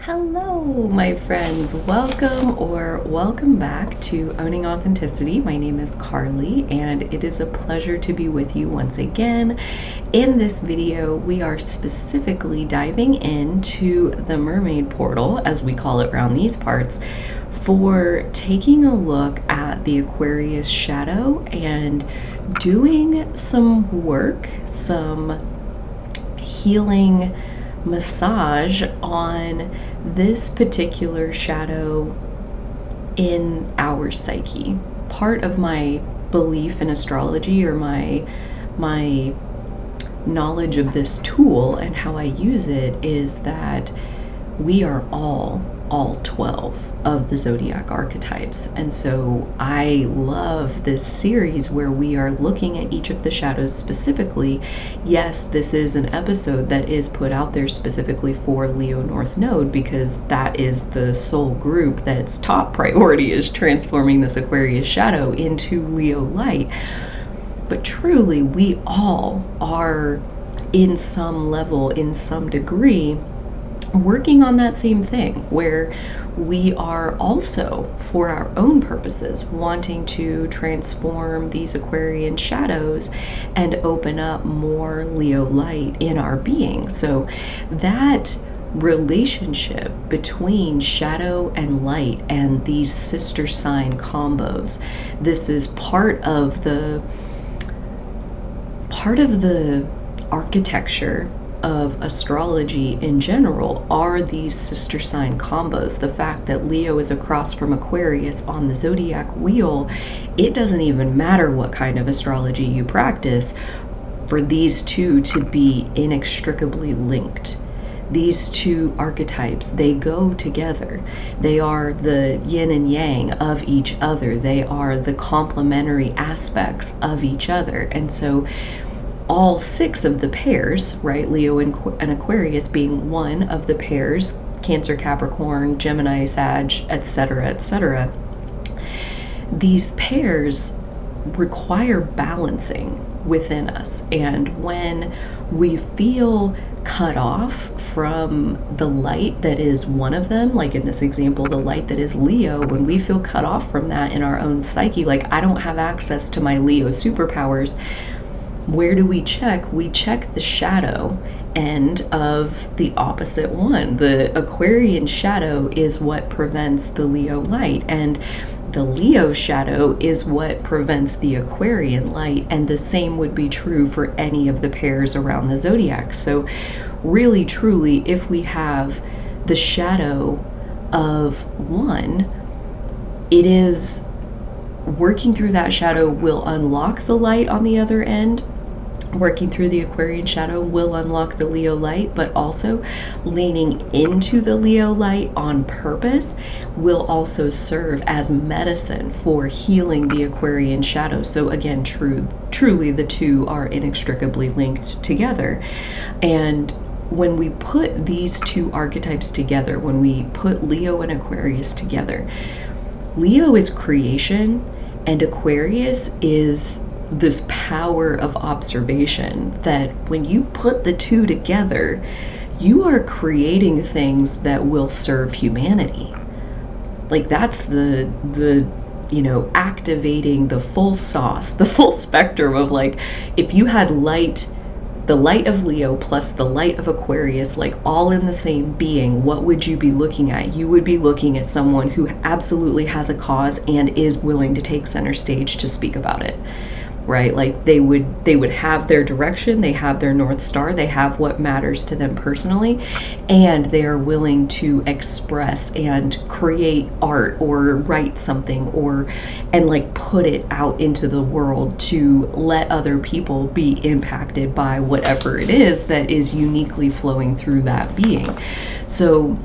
Hello, my friends. Welcome back to Owning Authenticity. My name is Carly, and it is a pleasure to be with you once again. In this video, we are specifically diving into the Mermaid Portal, as we call it around these parts, for taking a look at the Aquarius shadow and doing some work, some healing massage on this particular shadow in our psyche. Part of my belief in astrology, or my knowledge of this tool and how I use it, is that we are all 12 of the zodiac archetypes. And so I love this series where we are looking at each of the shadows specifically. Yes, this is an episode that is put out there specifically for Leo North Node, because that is the sole group that's top priority, is transforming this Aquarius shadow into Leo light. But truly, we all are, in some level, in some degree, working on that same thing, where we are also, for our own purposes, wanting to transform these Aquarian shadows and open up more Leo light in our being. So that relationship between shadow and light and these sister sign combos, this is part of the architecture of astrology in general, are these sister sign combos. The fact that Leo is across from Aquarius on the zodiac wheel, it doesn't even matter what kind of astrology you practice for these two to be inextricably linked. These two archetypes, they go together. They are the yin and yang of each other. They are the complementary aspects of each other. And so all six of the pairs, right, Leo and Aquarius being one of the pairs, Cancer, Capricorn, Gemini, Sag, etc., these pairs require balancing within us. And when we feel cut off from the light that is one of them, like in this example, the light that is Leo, when we feel cut off from that in our own psyche, like I don't have access to my Leo superpowers, where do we check? We check the shadow end of the opposite one. The Aquarian shadow is what prevents the Leo light, and the Leo shadow is what prevents the Aquarian light, and the same would be true for any of the pairs around the zodiac. So really, truly, if we have the shadow of one, it is working through that shadow will unlock the light on the other end. Working through the Aquarian shadow will unlock the Leo light, but also leaning into the Leo light on purpose will also serve as medicine for healing the Aquarian shadow. So again, truly the two are inextricably linked together. And when we put these two archetypes together, when we put Leo and Aquarius together, Leo is creation and Aquarius is this power of observation, that when you put the two together, you are creating things that will serve humanity. Like that's the activating the full sauce, the full spectrum of, like, if you had light, the light of Leo plus the light of Aquarius, like all in the same being, what would you be looking at? You would be looking at someone who absolutely has a cause and is willing to take center stage to speak about it. Right? Like they would have their direction, they have their North Star, they have what matters to them personally, and they are willing to express and create art or write something and like put it out into the world to let other people be impacted by whatever it is that is uniquely flowing through that being. So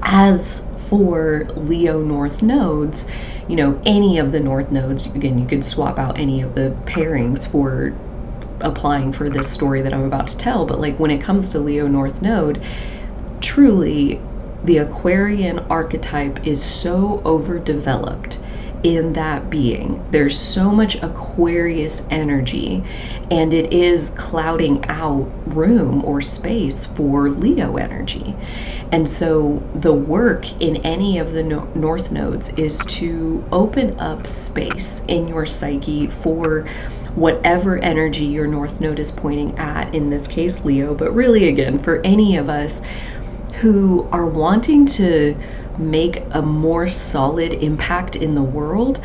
as for Leo North nodes, any of the North nodes, again, you could swap out any of the pairings for applying for this story that I'm about to tell, but like when it comes to Leo North Node, truly the Aquarian archetype is so overdeveloped in that being. There's so much Aquarius energy, and it is clouding out room or space for Leo energy. And so the work in any of the North nodes is to open up space in your psyche for whatever energy your North node is pointing at, in this case Leo, but really again for any of us who are wanting to make a more solid impact in the world.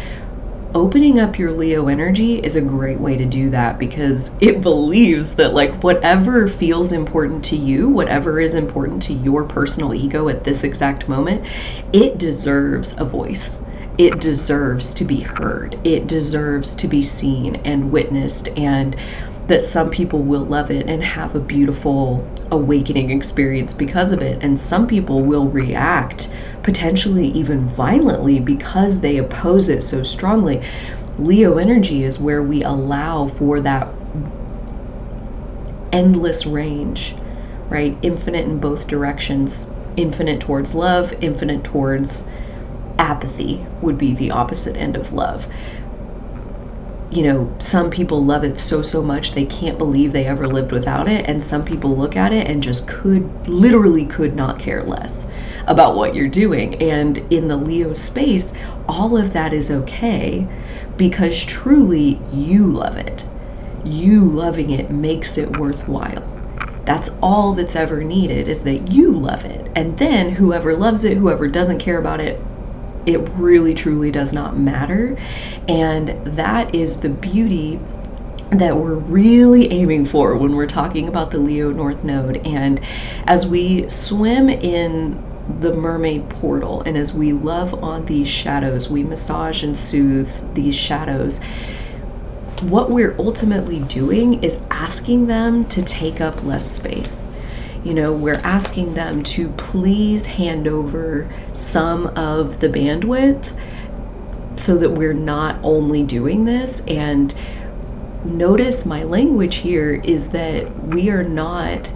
Opening up your Leo energy is a great way to do that, because it believes that like whatever feels important to you, whatever is important to your personal ego at this exact moment, it deserves a voice. It deserves to be heard. It deserves to be seen and witnessed, and that some people will love it and have a beautiful awakening experience because of it. And some people will react potentially even violently because they oppose it so strongly. Leo energy is where we allow for that endless range, right? Infinite in both directions. Infinite towards love, infinite towards apathy would be the opposite end of love. You know, some people love it so much they can't believe they ever lived without it, and some people look at it and just literally could not care less about what you're doing. And in the Leo space, all of that is okay, because truly you love it. You loving it makes it worthwhile. That's all that's ever needed, is that you love it. And then whoever loves it, whoever doesn't care about it, it really truly does not matter. And that is the beauty that we're really aiming for when we're talking about the Leo North Node. And as we swim in the Mermaid Portal, and as we love on these shadows, we massage and soothe these shadows, what we're ultimately doing is asking them to take up less space. You know, we're asking them to please hand over some of the bandwidth so that we're not only doing this. And notice my language here is that we are not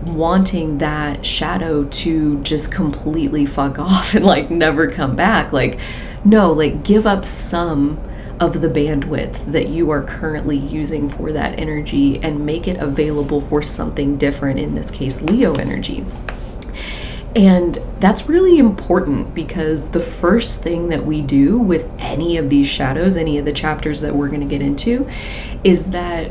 wanting that shadow to just completely fuck off and like never come back. Like, no, like give up some of the bandwidth that you are currently using for that energy and make it available for something different, in this case Leo energy. And that's really important, because the first thing that we do with any of these shadows, any of the chapters that we're going to get into, is that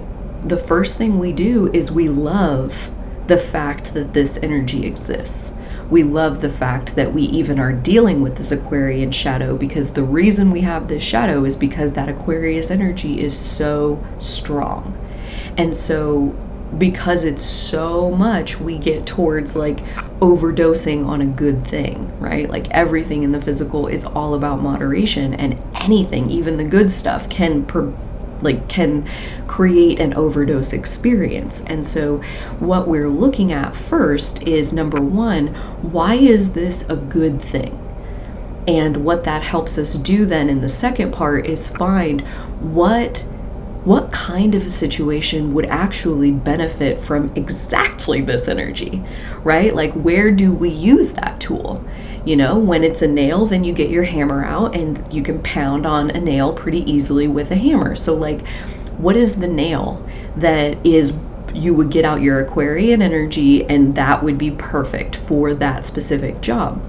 the first thing we do is we love the fact that this energy exists. We love the fact that we even are dealing with this Aquarian shadow, because the reason we have this shadow is because that Aquarius energy is so strong. And so because it's so much, we get towards like overdosing on a good thing, right? Like everything in the physical is all about moderation, and anything, even the good stuff, can create an overdose experience. And so what we're looking at first is, number one, why is this a good thing? And what that helps us do then in the second part is find what kind of a situation would actually benefit from exactly this energy, right? Like, where do we use that tool? You know, when it's a nail, then you get your hammer out and you can pound on a nail pretty easily with a hammer. So like, what is the nail that is, you would get out your Aquarian energy and that would be perfect for that specific job?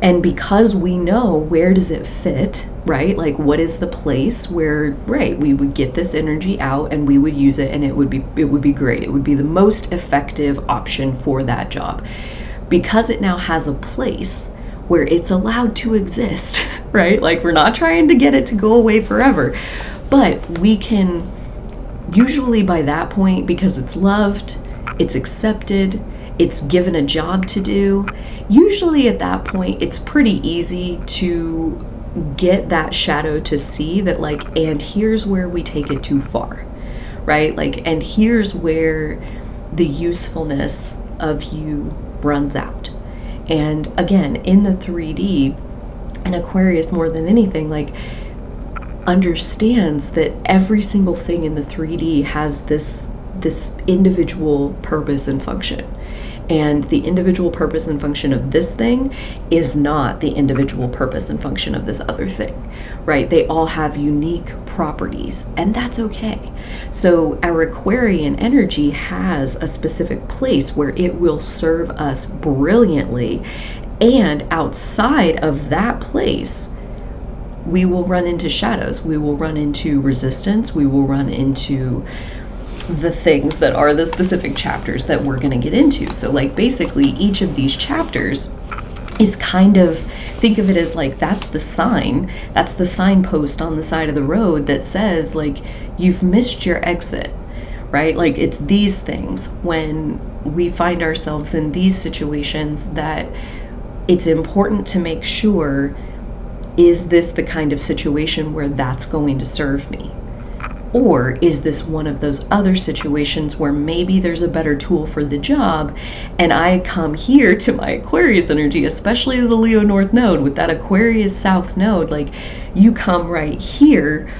And because we know where does it fit, right? Like, what is the place where, right, we would get this energy out and we would use it, and it would be great. It would be the most effective option for that job. Because it now has a place where it's allowed to exist, right? Like, we're not trying to get it to go away forever, but we can usually by that point, because it's loved, it's accepted, it's given a job to do, usually at that point it's pretty easy to get that shadow to see that, like, and here's where we take it too far, right? Like, and here's where the usefulness of you runs out. And again, in the 3D, an Aquarius more than anything, like, understands that every single thing in the 3D has this individual purpose and function. And the individual purpose and function of this thing is not the individual purpose and function of this other thing, right? They all have unique properties, and that's okay. So our Aquarian energy has a specific place where it will serve us brilliantly, and outside of that place, we will run into shadows, we will run into resistance, we will run into the things that are the specific chapters that we're going to get into. So like basically each of these chapters is kind of, think of it as like that's the signpost on the side of the road that says like you've missed your exit, right? Like it's these things when we find ourselves in these situations that it's important to make sure, is this the kind of situation where that's going to serve me? Or is this one of those other situations where maybe there's a better tool for the job, and I come here to my Aquarius energy, especially as a Leo North Node, with that Aquarius South Node, like you come right here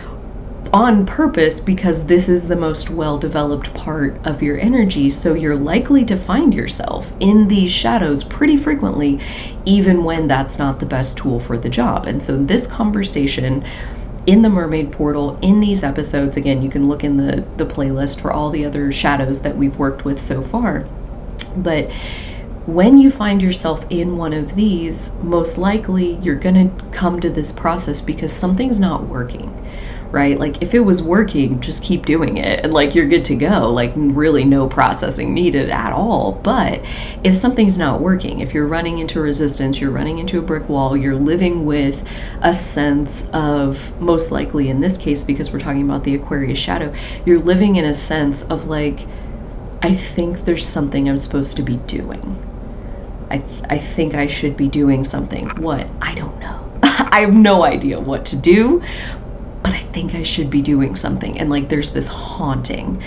on purpose because this is the most well-developed part of your energy, so you're likely to find yourself in these shadows pretty frequently, even when that's not the best tool for the job. And so this conversation in the Mermaid Portal, in these episodes, again, you can look in the playlist for all the other shadows that we've worked with so far. But when you find yourself in one of these, most likely you're gonna come to this process because something's not working, right? Like if it was working, just keep doing it and like you're good to go, like really no processing needed at all. But if something's not working, if you're running into resistance, you're running into a brick wall, you're living with a sense of, most likely in this case, because we're talking about the Aquarius shadow, you're living in a sense of like, I think there's something I'm supposed to be doing. I think I should be doing something. What? I don't know. I have no idea what to do, but I think I should be doing something. And like there's this haunting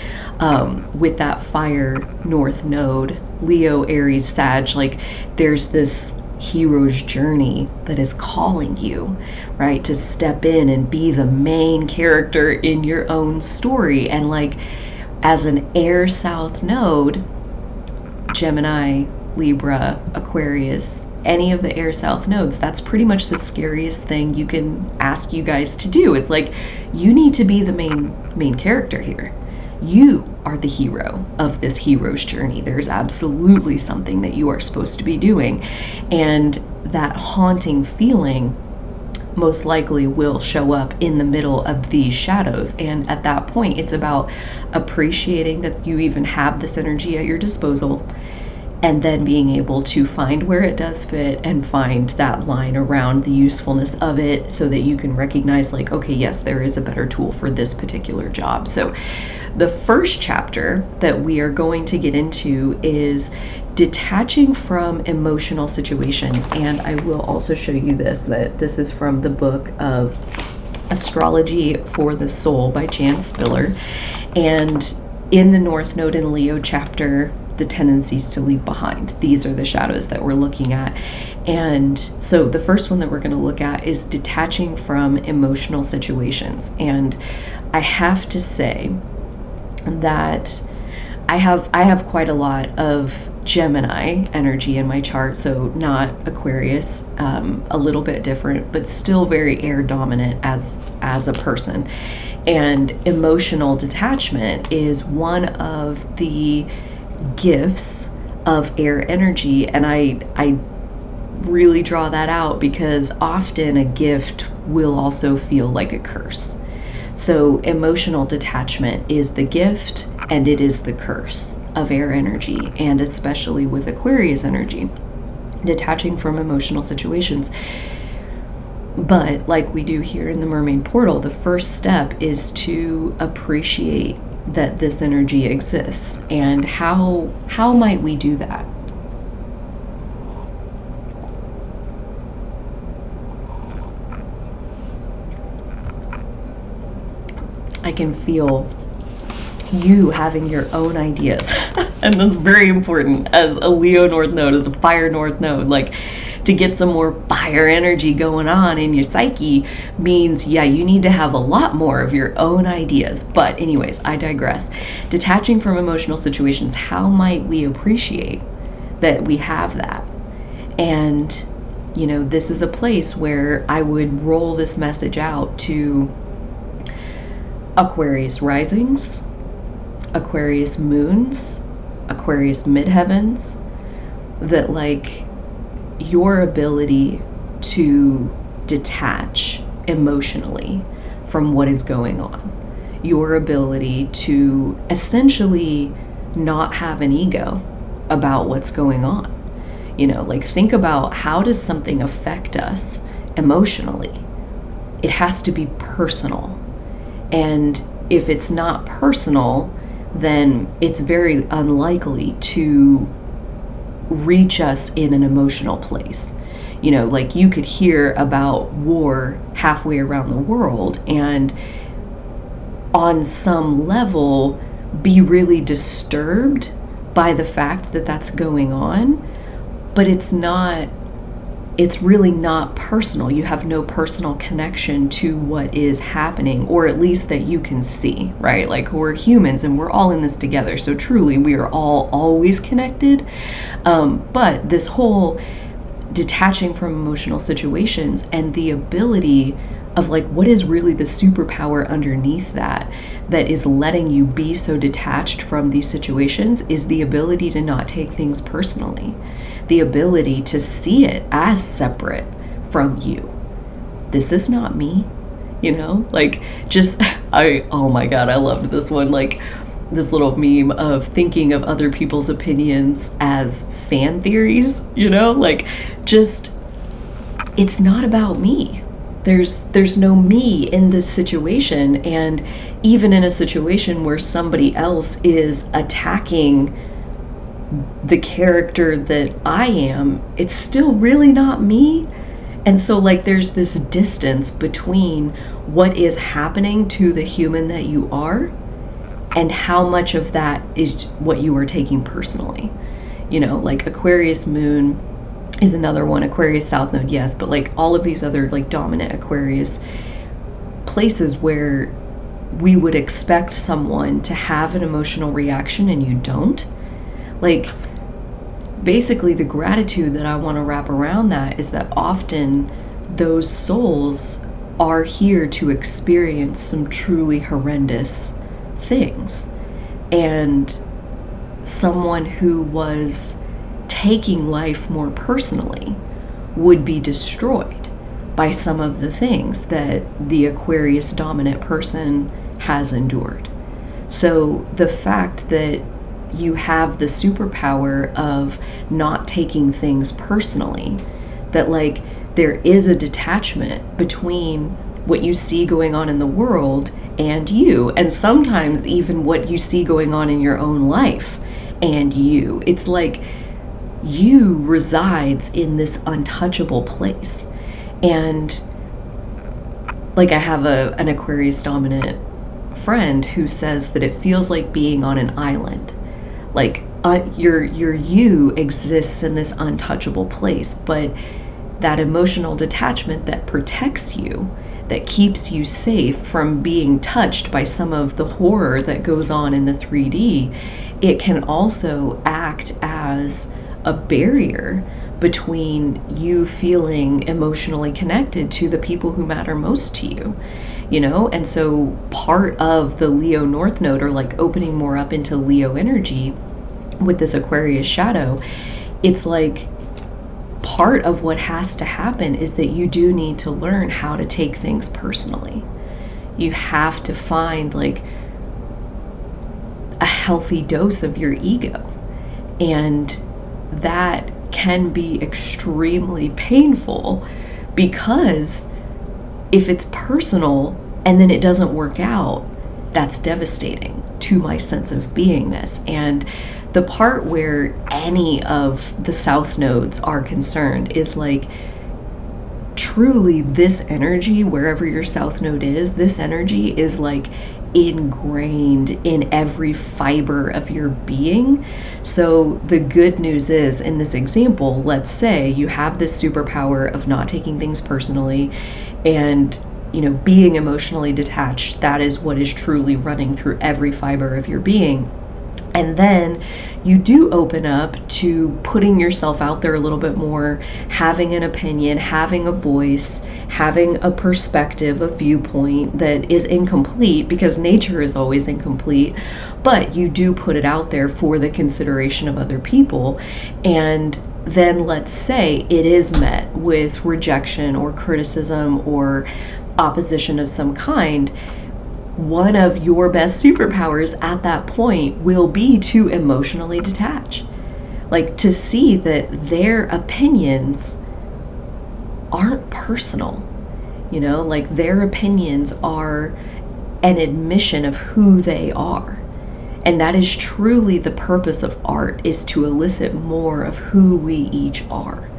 with that fire North Node, Leo, Aries, Sag, like there's this hero's journey that is calling you, right, to step in and be the main character in your own story. And like as an air South Node, Gemini, Libra, Aquarius, any of the air South nodes, that's pretty much the scariest thing you can ask you guys to do. Is like, you need to be the main character here. You are the hero of this hero's journey. There's absolutely something that you are supposed to be doing. And that haunting feeling most likely will show up in the middle of these shadows. And at that point, it's about appreciating that you even have this energy at your disposal, and then being able to find where it does fit and find that line around the usefulness of it so that you can recognize like, okay, yes, there is a better tool for this particular job. So the first chapter that we are going to get into is detaching from emotional situations. And I will also show you this, that this is from the book of Astrology for the Soul by Jan Spiller. And in the North Node and Leo chapter, the tendencies to leave behind. These are the shadows that we're looking at. And so the first one that we're going to look at is detaching from emotional situations. And I have to say that I have quite a lot of Gemini energy in my chart, so not Aquarius, a little bit different, but still very air dominant as a person. And emotional detachment is one of the gifts of air energy, and I really draw that out because often a gift will also feel like a curse. So emotional detachment is the gift and it is the curse of air energy, and especially with Aquarius energy, detaching from emotional situations. But like we do here in the Mermaid Portal, the first step is to appreciate that this energy exists. And how might we do that? I can feel you having your own ideas. And that's very important as a Leo North Node, as a fire North Node. Like, to get some more fire energy going on in your psyche means, yeah, you need to have a lot more of your own ideas. But anyways, I digress. Detaching from emotional situations, how might we appreciate that we have that. And, you know, this is a place where I would roll this message out to Aquarius risings, Aquarius moons, Aquarius midheavens, that like your ability to detach emotionally from what is going on, your ability to essentially not have an ego about what's going on. You know, like think about, how does something affect us emotionally? It has to be personal. And if it's not personal, then it's very unlikely to reach us in an emotional place. You know, like you could hear about war halfway around the world and on some level be really disturbed by the fact that that's going on, but it's really not personal. You have no personal connection to what is happening, or at least that you can see, right? Like we're humans and we're all in this together. So truly we are all always connected. But this whole detaching from emotional situations and the ability of like, what is really the superpower underneath that is letting you be so detached from these situations, is the ability to not take things personally, the ability to see it as separate from you. This is not me, you know, like just, oh my God, I loved this one. Like this little meme of thinking of other people's opinions as fan theories, you know, like just, it's not about me. There's no me in this situation. And even in a situation where somebody else is attacking the character that I am, it's still really not me. And so like there's this distance between what is happening to the human that you are and how much of that is what you are taking personally. You know, like Aquarius moon is another one, Aquarius South Node, yes, but like all of these other like dominant Aquarius places where we would expect someone to have an emotional reaction and you don't. Like basically the gratitude that I want to wrap around that is that often those souls are here to experience some truly horrendous things. And someone who was taking life more personally would be destroyed by some of the things that the Aquarius dominant person has endured. So the fact that you have the superpower of not taking things personally, that like there is a detachment between what you see going on in the world and you, and sometimes even what you see going on in your own life and you. It's like you resides in this untouchable place. And like I have an Aquarius dominant friend who says that it feels like being on an island. Like your you exists in this untouchable place, but that emotional detachment that protects you, that keeps you safe from being touched by some of the horror that goes on in the 3D, it can also act as a barrier between you feeling emotionally connected to the people who matter most to you, you know? And so part of the Leo North Node, or like opening more up into Leo energy with this Aquarius shadow, it's like part of what has to happen is that you do need to learn how to take things personally. You have to find like a healthy dose of your ego. And that can be extremely painful, because if it's personal and then it doesn't work out, that's devastating to my sense of beingness. And the part where any of the South nodes are concerned is like, truly this energy, wherever your South Node is, this energy is like ingrained in every fiber of your being. So the good news is, in this example, let's say you have this superpower of not taking things personally and, you know, being emotionally detached. That is what is truly running through every fiber of your being. And then you do open up to putting yourself out there a little bit more, having an opinion, having a voice, having a perspective, a viewpoint that is incomplete, because nature is always incomplete, but you do put it out there for the consideration of other people. And then let's say it is met with rejection or criticism or opposition of some kind. One of your best superpowers at that point will be to emotionally detach. Like, to see that their opinions aren't personal, like their opinions are an admission of who they are. And that is truly the purpose of art, is to elicit more of who we each are.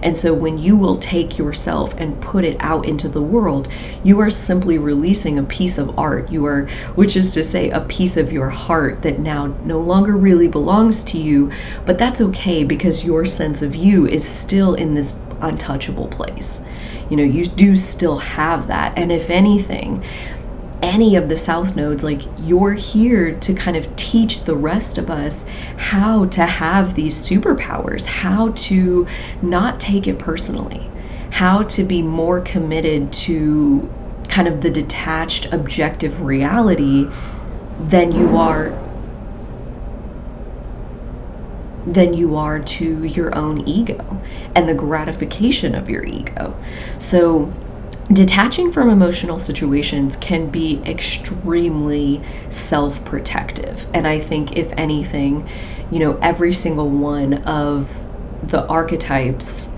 And so when you will take yourself and put it out into the world, you are simply releasing a piece of art. Which is to say, a piece of your heart that now no longer really belongs to you, but that's okay, because your sense of you is still in this untouchable place. You do still have that. And if anything, any of the South Nodes, like, you're here to kind of teach the rest of us how to have these superpowers, how to not take it personally, how to be more committed to kind of the detached, objective reality than you are to your own ego and the gratification of your ego. So detaching from emotional situations can be extremely self-protective. And I think, if anything, every single one of the archetypes,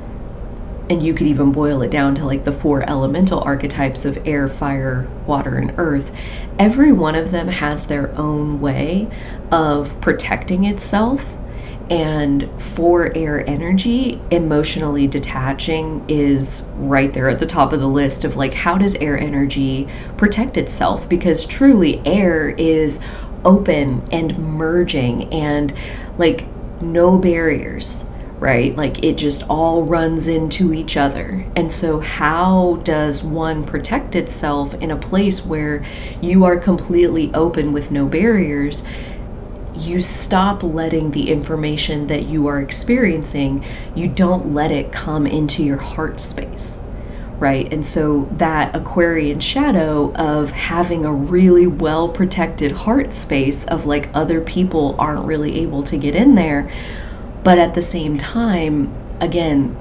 and you could even boil it down to like the 4 elemental archetypes of air, fire, water, and earth, every one of them has their own way of protecting itself. And for air energy, emotionally detaching is right there at the top of the list of like, how does air energy protect itself? Because truly, air is open and merging and like no barriers, right? Like, it just all runs into each other. And so how does one protect itself in a place where you are completely open with no barriers? You stop letting the information that you are experiencing, you don't let it come into your heart space, right? And so that Aquarian shadow of having a really well protected heart space of like, other people aren't really able to get in there, but at the same time, again,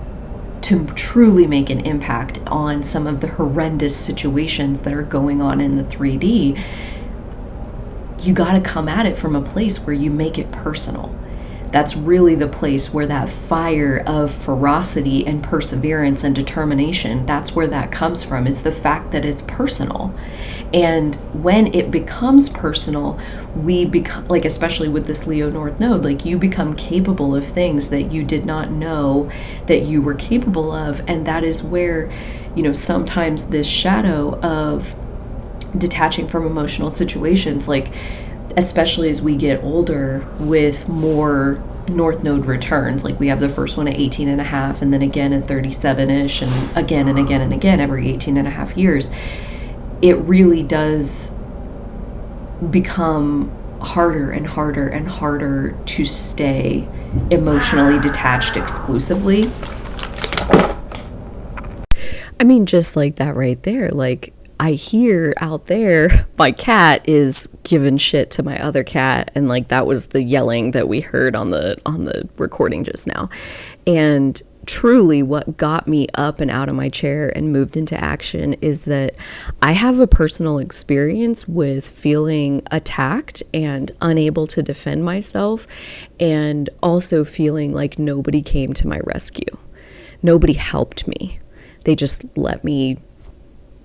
to truly make an impact on some of the horrendous situations that are going on in the 3D, you got to come at it from a place where you make it personal. That's really the place where that fire of ferocity and perseverance and determination, that's where that comes from, is the fact that it's personal. And when it becomes personal, we become, like, especially with this Leo North Node, like, you become capable of things that you did not know that you were capable of. And that is where, sometimes this shadow of detaching from emotional situations, like, especially as we get older with more North Node returns, like we have the first one at 18 and a half, and then again at 37-ish, and again and again and again every 18 and a half years, it really does become harder and harder and harder to stay emotionally detached exclusively. I mean, just like that right there, like, I hear out there my cat is giving shit to my other cat, and like that was the yelling that we heard on the recording just now. And truly what got me up and out of my chair and moved into action is that I have a personal experience with feeling attacked and unable to defend myself, and also feeling like nobody came to my rescue. Nobody helped me. They just let me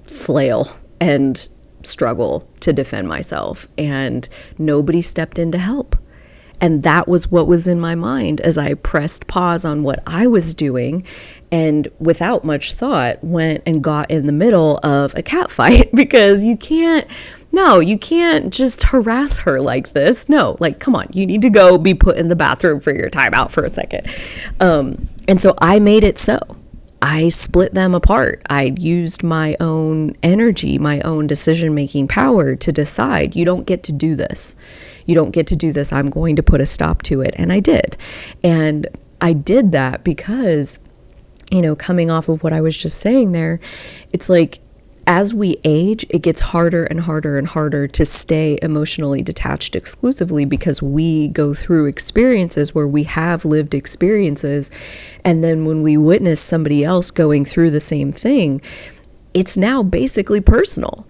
flail and struggle to defend myself, and nobody stepped in to help. And that was what was in my mind as I pressed pause on what I was doing, and without much thought went and got in the middle of a cat fight, because you can't just harass her like this. No, like, come on, you need to go be put in the bathroom for your timeout for a second. And so I made it so. I split them apart. I used my own energy, my own decision-making power to decide, you don't get to do this. You don't get to do this. I'm going to put a stop to it. And I did. And I did that because, coming off of what I was just saying there, it's like, as we age, it gets harder and harder and harder to stay emotionally detached exclusively, because we go through experiences where we have lived experiences. And then when we witness somebody else going through the same thing, it's now basically personal.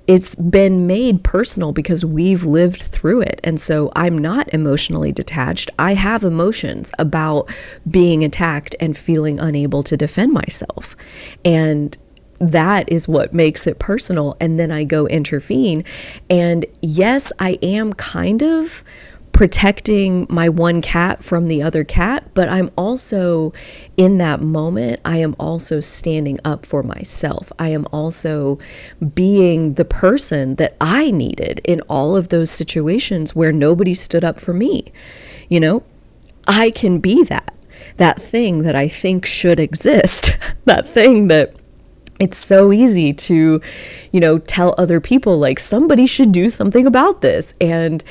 It's been made personal because we've lived through it. And so I'm not emotionally detached. I have emotions about being attacked and feeling unable to defend myself. And that is what makes it personal. And then I go intervene. And yes, I am kind of protecting my one cat from the other cat, but I'm also, in that moment, I am also standing up for myself. I am also being the person that I needed in all of those situations where nobody stood up for me. I can be that thing that I think should exist, that thing that it's so easy to, tell other people, like, somebody should do something about this. And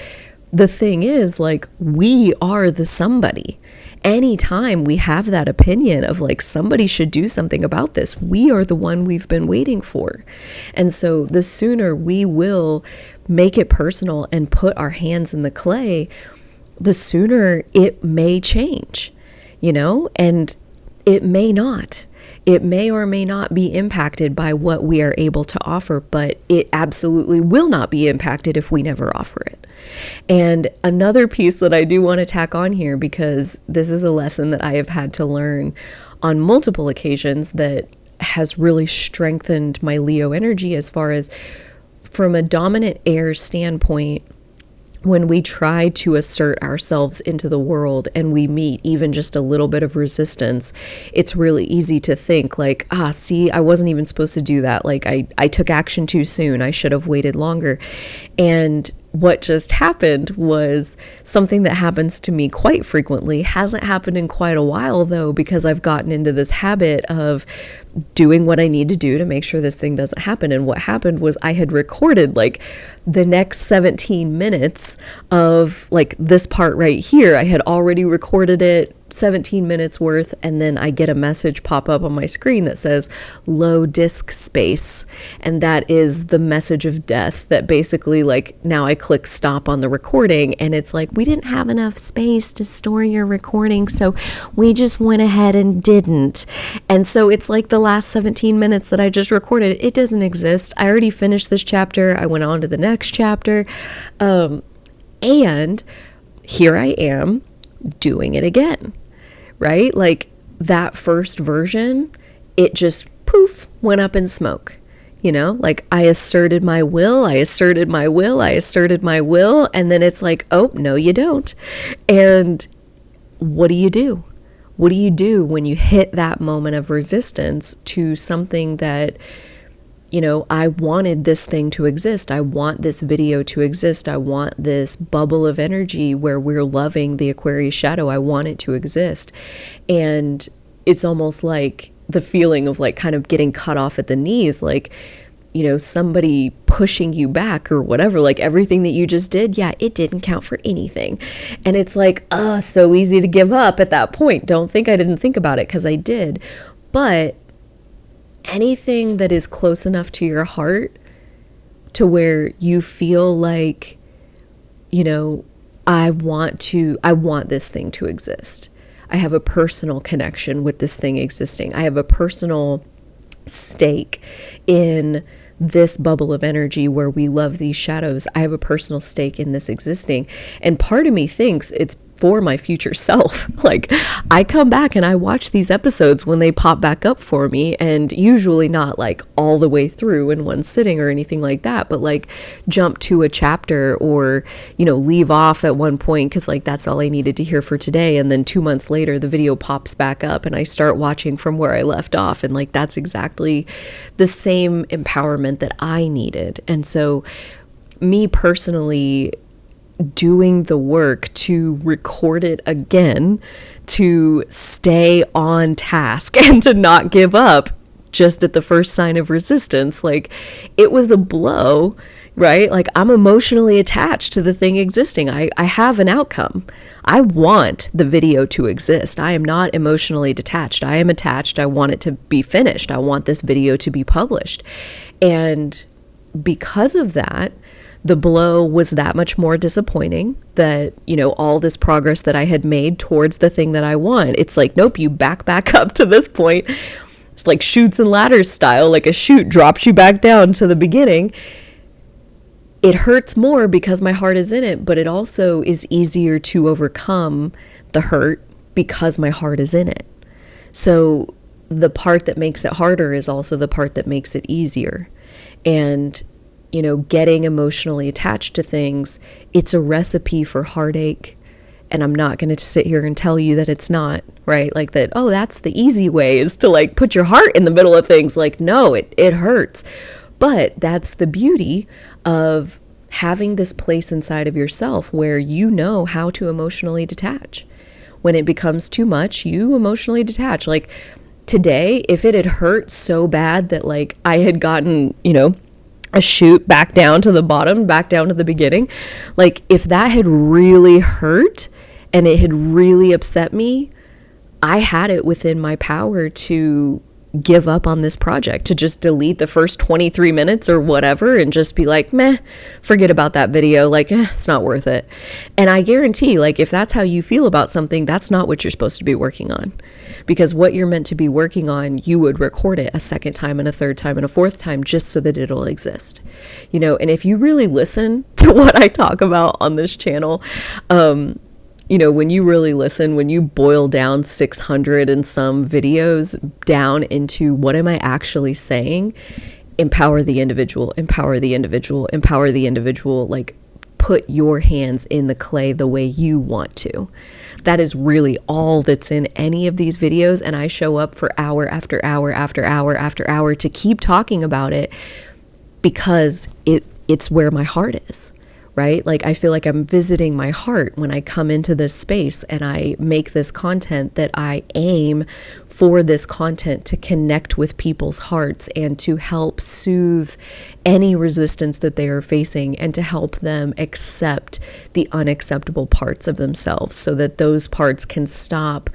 the thing is, like, we are the somebody. Anytime we have that opinion of, like, somebody should do something about this, we are the one we've been waiting for. And so the sooner we will make it personal and put our hands in the clay, the sooner it may change, and it may not. It may or may not be impacted by what we are able to offer, but it absolutely will not be impacted if we never offer it. And another piece that I do want to tack on here, because this is a lesson that I have had to learn on multiple occasions that has really strengthened my Leo energy, as far as from a dominant air standpoint. When we try to assert ourselves into the world and we meet even just a little bit of resistance, it's really easy to think like, see, I wasn't even supposed to do that. Like I took action too soon. I should have waited longer. And what just happened was something that happens to me quite frequently. Hasn't happened in quite a while though, because I've gotten into this habit of doing what I need to do to make sure this thing doesn't happen. And what happened was I had recorded like the next 17 minutes of like this part right here. I had already recorded it, 17 minutes worth, and then I get a message pop up on my screen that says low disk space, and that is the message of death. That basically, like, now I click stop on the recording and it's like, we didn't have enough space to store your recording, so we just went ahead and didn't. And so it's like the last 17 minutes that I just recorded, it doesn't exist. I already finished this chapter. I went on to the next chapter, and here I am doing it again. Right? Like that first version, it just poof, went up in smoke. Like I asserted my will, and then it's like, oh, no, you don't. And what do you do? What do you do when you hit that moment of resistance to something that, I wanted this thing to exist. I want this video to exist. I want this bubble of energy where we're loving the Aquarius shadow. I want it to exist. And it's almost like the feeling of like kind of getting cut off at the knees, like, somebody pushing you back or whatever, like everything that you just did. Yeah, it didn't count for anything. And it's like, so easy to give up at that point. Don't think I didn't think about it, because I did. But anything that is close enough to your heart to where you feel like, I want this thing to exist. I have a personal connection with this thing existing. I have a personal stake in this bubble of energy where we love these shadows. I have a personal stake in this existing. And part of me thinks it's for my future self. Like I come back and I watch these episodes when they pop back up for me, and usually not like all the way through in one sitting or anything like that, but like jump to a chapter or, leave off at one point because like that's all I needed to hear for today. And then 2 months later, the video pops back up and I start watching from where I left off. And like, that's exactly the same empowerment that I needed. And so me personally, doing the work to record it again, to stay on task and to not give up just at the first sign of resistance. Like, it was a blow, right? Like, I'm emotionally attached to the thing existing. I have an outcome. I want the video to exist. I am not emotionally detached. I am attached. I want it to be finished. I want this video to be published. And because of that, the blow was that much more disappointing, that, you know, all this progress that I had made towards the thing that I want, it's like, nope, you back up to this point. It's like chutes and ladders style, like a chute drops you back down to the beginning. It hurts more because my heart is in it, but it also is easier to overcome the hurt because my heart is in it. So the part that makes it harder is also the part that makes it easier. And, you know, getting emotionally attached to things, it's a recipe for heartache. And I'm not going to sit here and tell you that it's not, right? Like that, oh, that's the easy way, is to like put your heart in the middle of things. Like, no, it hurts. But that's the beauty of having this place inside of yourself where you know how to emotionally detach. When it becomes too much, you emotionally detach. Like today, if it had hurt so bad that like I had gotten, you know, a chute back down to the bottom, back down to the beginning, like if that had really hurt and it had really upset me, I had it within my power to give up on this project, to just delete the first 23 minutes or whatever and just be like, meh, forget about that video. Like, it's not worth it. And I guarantee, like, if that's how you feel about something, that's not what you're supposed to be working on. Because what you're meant to be working on, you would record it a second time and a third time and a fourth time just so that it'll exist. You know, and if you really listen to what I talk about on this channel, you know, when you really listen, when you boil down 600 and some videos down into what am I actually saying? Empower the individual, empower the individual, empower the individual, like put your hands in the clay the way you want to. That is really all that's in any of these videos. And I show up for hour after hour after hour after hour to keep talking about it because it's where my heart is. Right? Like I feel like I'm visiting my heart when I come into this space and I make this content, that I aim for this content to connect with people's hearts and to help soothe any resistance that they are facing and to help them accept the unacceptable parts of themselves so that those parts can stop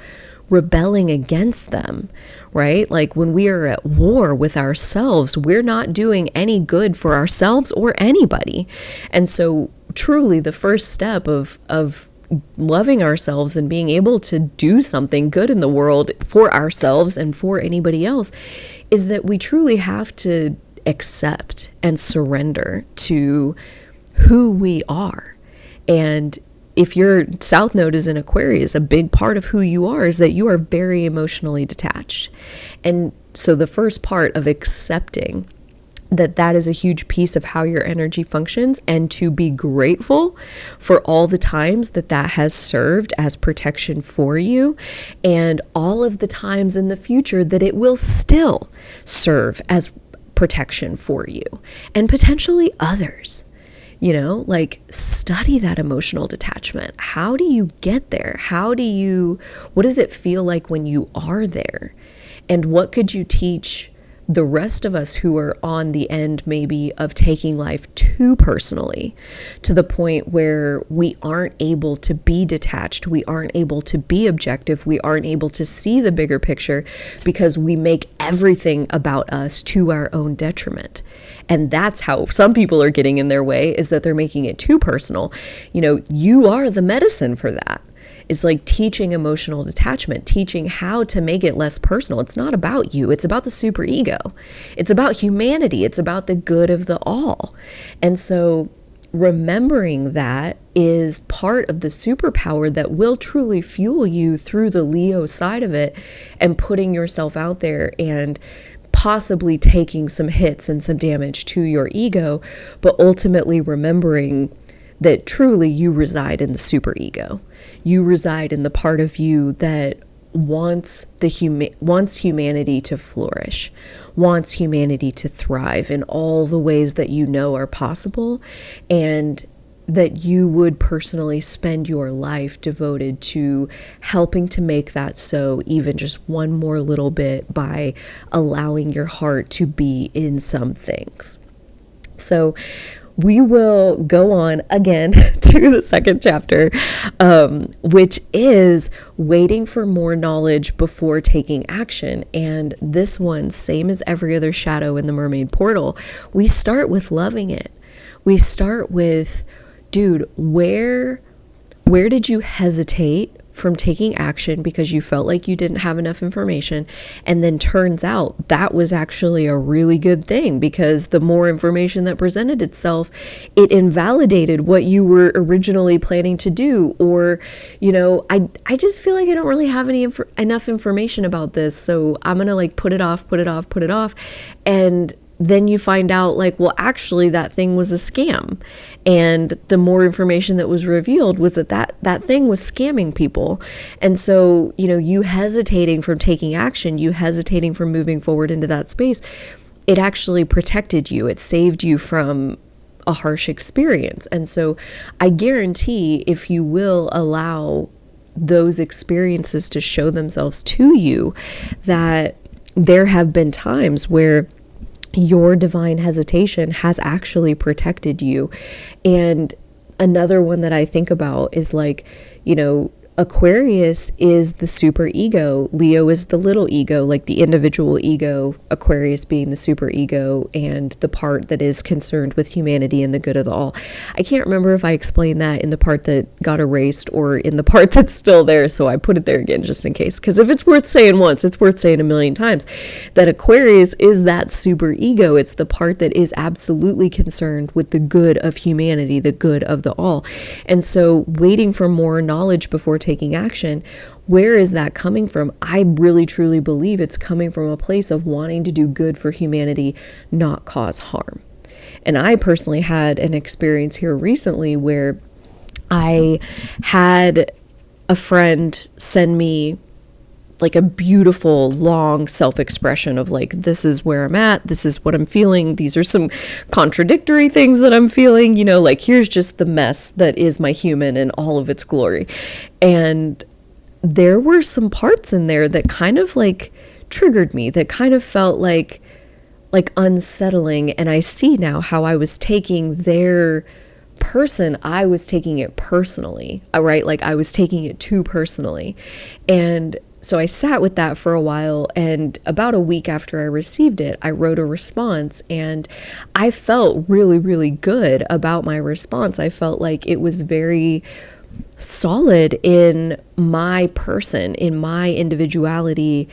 rebelling against them, right? Like when we are at war with ourselves, we're not doing any good for ourselves or anybody. And so truly the first step of loving ourselves and being able to do something good in the world for ourselves and for anybody else is that we truly have to accept and surrender to who we are. And if your South Node is in Aquarius, a big part of who you are is that you are very emotionally detached. And so the first part of accepting that is a huge piece of how your energy functions, and to be grateful for all the times that has served as protection for you, and all of the times in the future that it will still serve as protection for you and potentially others. You know, like study that emotional detachment. How do you get there? What does it feel like when you are there? And what could you teach the rest of us who are on the end maybe of taking life too personally, to the point where we aren't able to be detached, we aren't able to be objective, we aren't able to see the bigger picture because we make everything about us to our own detriment. And that's how some people are getting in their way, is that they're making it too personal. You know, you are the medicine for that. It's like teaching emotional detachment, teaching how to make it less personal. It's not about you. It's about the superego. It's about humanity. It's about the good of the all. And so remembering that is part of the superpower that will truly fuel you through the Leo side of it, and putting yourself out there and possibly taking some hits and some damage to your ego, but ultimately remembering that truly you reside in the superego. You reside in the part of you that wants humanity to flourish, wants humanity to thrive in all the ways that you know are possible. And that you would personally spend your life devoted to helping to make that so, even just one more little bit, by allowing your heart to be in some things. So we will go on again to the second chapter, which is waiting for more knowledge before taking action. And this one, same as every other shadow in the Mermaid Portal, we start with loving it. We start with, dude, where did you hesitate from taking action because you felt like you didn't have enough information? And then turns out that was actually a really good thing, because the more information that presented itself, it invalidated what you were originally planning to do. Or, I just feel like I don't really have enough information about this, so I'm gonna like put it off. And then you find out like, well, actually that thing was a scam. And the more information that was revealed was that thing was scamming people. And so, you hesitating from taking action, you hesitating from moving forward into that space, it actually protected you. It saved you from a harsh experience. And so I guarantee, if you will allow those experiences to show themselves to you, that there have been times where your divine hesitation has actually protected you. And another one that I think about is like, Aquarius is the super ego. Leo is the little ego, like the individual ego, Aquarius being the super ego and the part that is concerned with humanity and the good of the all. I can't remember if I explained that in the part that got erased or in the part that's still there, so I put it there again just in case. Because if it's worth saying once, it's worth saying a million times. That Aquarius is that super ego. It's the part that is absolutely concerned with the good of humanity, the good of the all. And so waiting for more knowledge before taking action, where is that coming from? I really truly believe it's coming from a place of wanting to do good for humanity, not cause harm. And I personally had an experience here recently where I had a friend send me like a beautiful long self-expression of like, this is where I'm at, this is what I'm feeling, these are some contradictory things that I'm feeling, like here's just the mess that is my human in all of its glory. And there were some parts in there that kind of like triggered me, that kind of felt like unsettling. And I see now how I was taking their person, I was taking it personally, right? Like I was taking it too personally. And so I sat with that for a while, and about a week after I received it, I wrote a response, and I felt really, really good about my response. I felt like it was very solid in my person, in my individuality,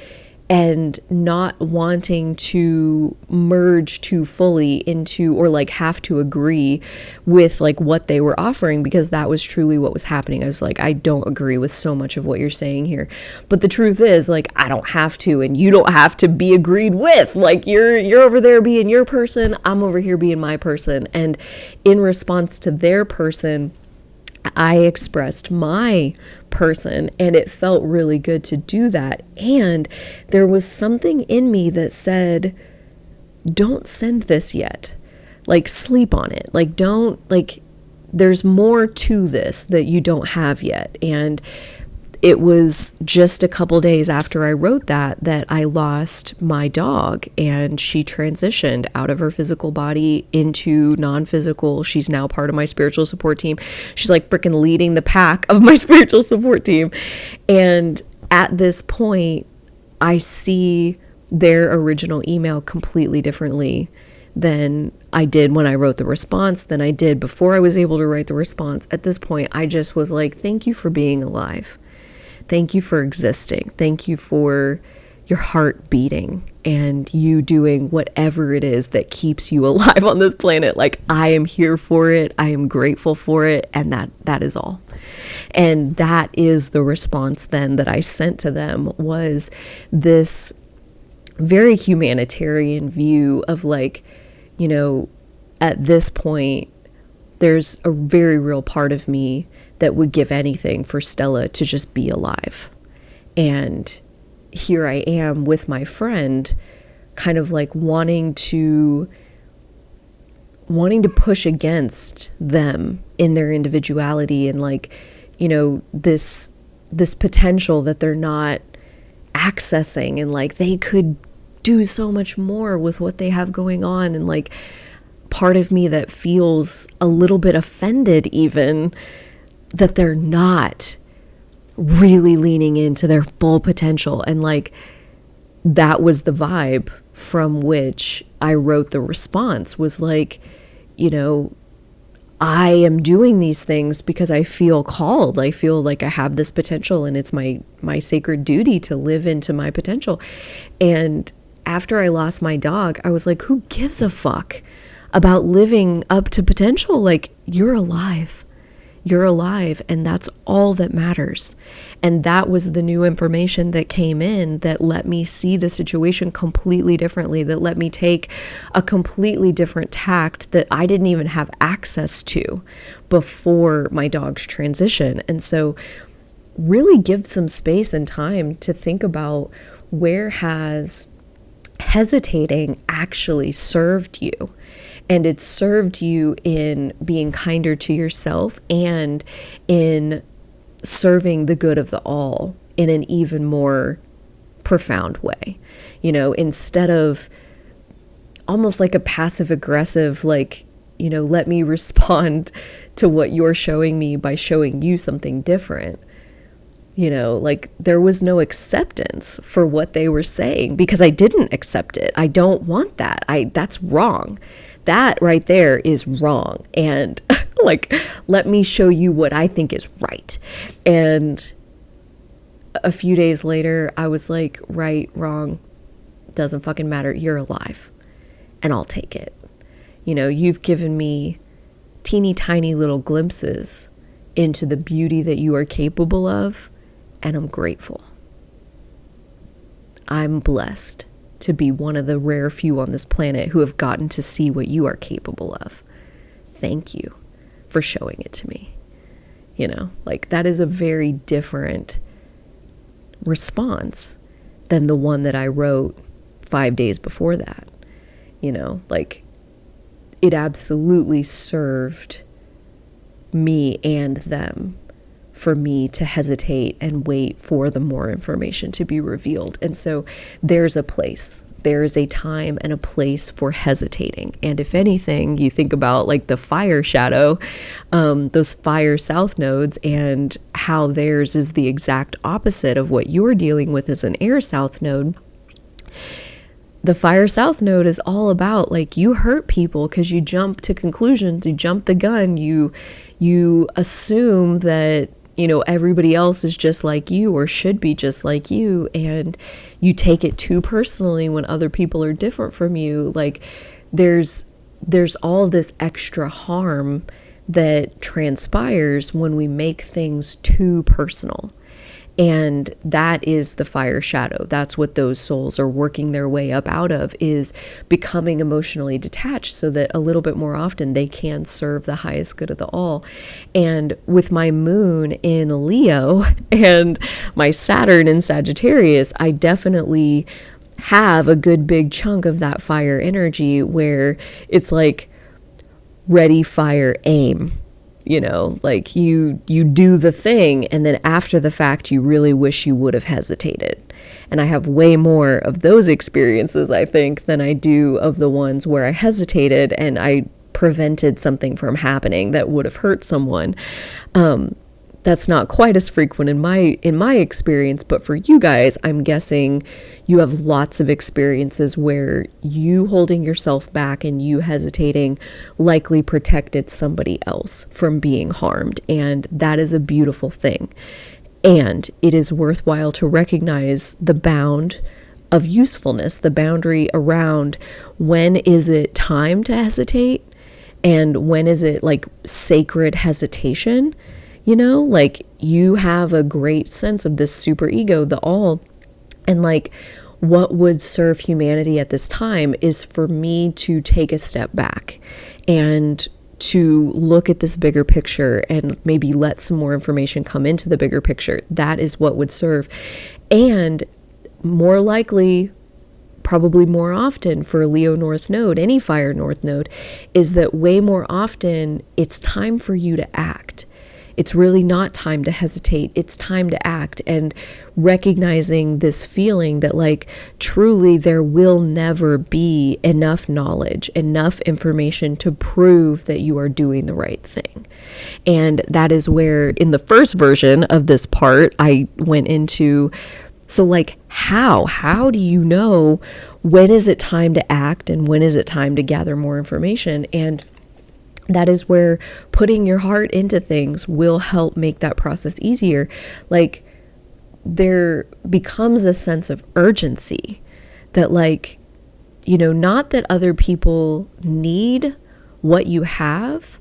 and not wanting to merge too fully into, or like have to agree with like what they were offering, because that was truly what was happening. I was like, I don't agree with so much of what you're saying here, but the truth is, like, I don't have to, and you don't have to be agreed with. Like you're over there being your person, I'm over here being my person. And in response to their person, I expressed my person, and it felt really good to do that. And there was something in me that said, don't send this yet. Like, sleep on it. Like, don't, like, there's more to this that you don't have yet. And it was just a couple days after I wrote that I lost my dog, and she transitioned out of her physical body into non-physical. She's now part of my spiritual support team. She's like freaking leading the pack of my spiritual support team. And at this point, I see their original email completely differently than I did when I wrote the response, than I did before I was able to write the response. At this point, I just was like, thank you for being alive. Thank you for existing. Thank you for your heart beating and you doing whatever it is that keeps you alive on this planet. Like, I am here for it. I am grateful for it. And that is all. And that is the response then that I sent to them, was this very humanitarian view of like, at this point, there's a very real part of me that would give anything for Stella to just be alive. And here I am with my friend, kind of like wanting to wanting to push against them in their individuality and like, you know, this potential that they're not accessing, and like they could do so much more with what they have going on. And like part of me that feels a little bit offended even that they're not really leaning into their full potential. And like that was the vibe from which I wrote the response, was like, you know, I am doing these things because I feel called. I feel like I have this potential, and it's my sacred duty to live into my potential. And after I lost my dog, I was like, who gives a fuck about living up to potential? Like, you're alive. You're alive, and that's all that matters. And that was the new information that came in that let me see the situation completely differently, that let me take a completely different tact that I didn't even have access to before my dog's transition. And so really give some space and time to think about, where has hesitating actually served you? And it's served you in being kinder to yourself and in serving the good of the all in an even more profound way. You know, instead of almost like a passive aggressive, like, you know, let me respond to what you're showing me by showing you something different. You know, like there was no acceptance for what they were saying because I didn't accept it. I don't want that. That's wrong. That right there is wrong. And like, let me show you what I think is right. And a few days later, I was like, right, wrong, doesn't fucking matter. You're alive, and I'll take it. You know, you've given me teeny tiny little glimpses into the beauty that you are capable of, and I'm grateful. I'm blessed to be one of the rare few on this planet who have gotten to see what you are capable of. Thank you for showing it to me. You know, like that is a very different response than the one that I wrote 5 days before that. You know, like it absolutely served me and them for me to hesitate and wait for the more information to be revealed. And so there's a place, there's a time and a place for hesitating. And if anything, you think about like the fire shadow, those fire south nodes, and how theirs is the exact opposite of what you're dealing with as an air south node. The fire south node is all about like, you hurt people because you jump to conclusions, you jump the gun, you assume that, you know, everybody else is just like you or should be just like you, and you take it too personally when other people are different from you. Like there's all this extra harm that transpires when we make things too personal. And that is the fire shadow. That's what those souls are working their way up out of, is becoming emotionally detached so that a little bit more often they can serve the highest good of the all. And with my moon in Leo and my Saturn in Sagittarius, I definitely have a good big chunk of that fire energy where it's like ready, fire, aim. You know, like you do the thing, and then after the fact, you really wish you would have hesitated. And I have way more of those experiences, I think, than I do of the ones where I hesitated and I prevented something from happening that would have hurt someone. That's not quite as frequent in my experience, but for you guys, I'm guessing you have lots of experiences where you holding yourself back and you hesitating likely protected somebody else from being harmed. And that is a beautiful thing. And it is worthwhile to recognize the bound of usefulness, the boundary around when is it time to hesitate and when is it like sacred hesitation. You know, like you have a great sense of this super ego, the all, and like what would serve humanity at this time is for me to take a step back and to look at this bigger picture and maybe let some more information come into the bigger picture. That is what would serve. And more likely, probably more often for Leo North Node, any fire North Node, is that way more often it's time for you to act. It's really not time to hesitate. It's time to act, and recognizing this feeling that like truly there will never be enough knowledge, enough information to prove that you are doing the right thing. And that is where in the first version of this part, I went into, so like how do you know when is it time to act and when is it time to gather more information? And that is where putting your heart into things will help make that process easier. Like there becomes a sense of urgency that like, you know, not that other people need what you have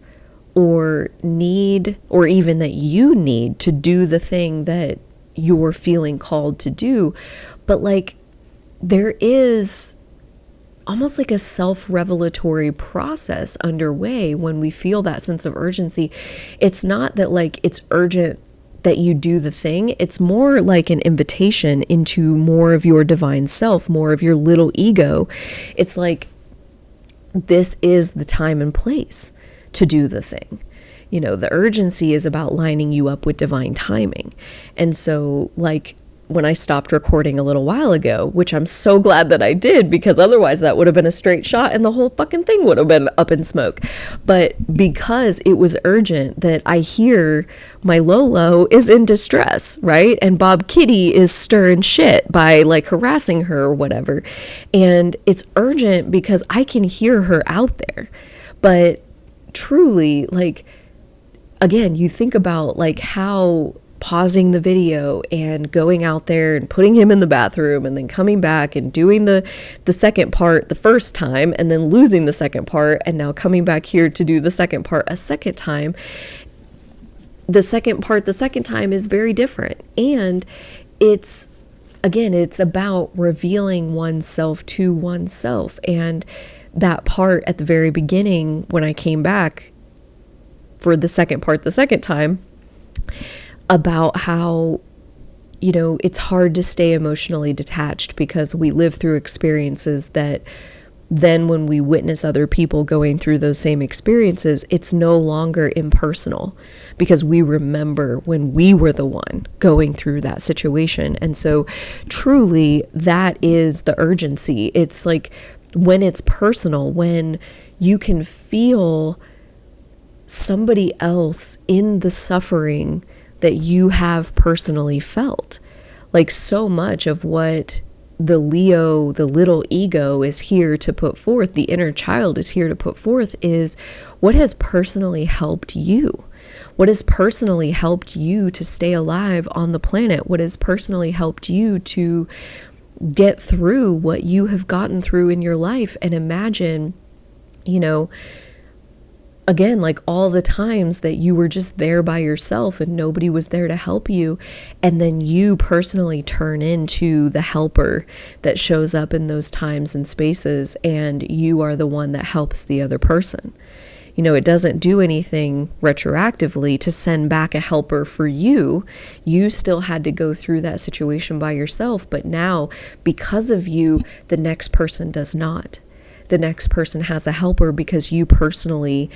or need, or even that you need to do the thing that you're feeling called to do, but like there is almost like a self-revelatory process underway when we feel that sense of urgency. It's not that like it's urgent that you do the thing. It's more like an invitation into more of your divine self, more of your little ego. It's like, this is the time and place to do the thing. You know, the urgency is about lining you up with divine timing. And so like when I stopped recording a little while ago, which I'm so glad that I did, because otherwise that would have been a straight shot and the whole fucking thing would have been up in smoke. But because it was urgent that I hear my Lolo is in distress, right? And Bob Kitty is stirring shit by like harassing her or whatever. And it's urgent because I can hear her out there. But truly, like, again, you think about like how pausing the video and going out there and putting him in the bathroom and then coming back and doing the second part the first time and then losing the second part and now coming back here to do the second part a second time. The second part the second time is very different. And it's, again, it's about revealing oneself to oneself. And that part at the very beginning when I came back for the second part the second time, about how, you know, it's hard to stay emotionally detached because we live through experiences that then when we witness other people going through those same experiences, it's no longer impersonal because we remember when we were the one going through that situation. And so truly that is the urgency. It's like when it's personal, when you can feel somebody else in the suffering that you have personally felt. Like so much of what the Leo, the little ego is here to put forth, the inner child is here to put forth, is what has personally helped you? What has personally helped you to stay alive on the planet? What has personally helped you to get through what you have gotten through in your life? And imagine, you know, again, like all the times that you were just there by yourself and nobody was there to help you. And then you personally turn into the helper that shows up in those times and spaces. And you are the one that helps the other person. You know, it doesn't do anything retroactively to send back a helper for you. You still had to go through that situation by yourself. But now, because of you, the next person does not. The next person has a helper because you personally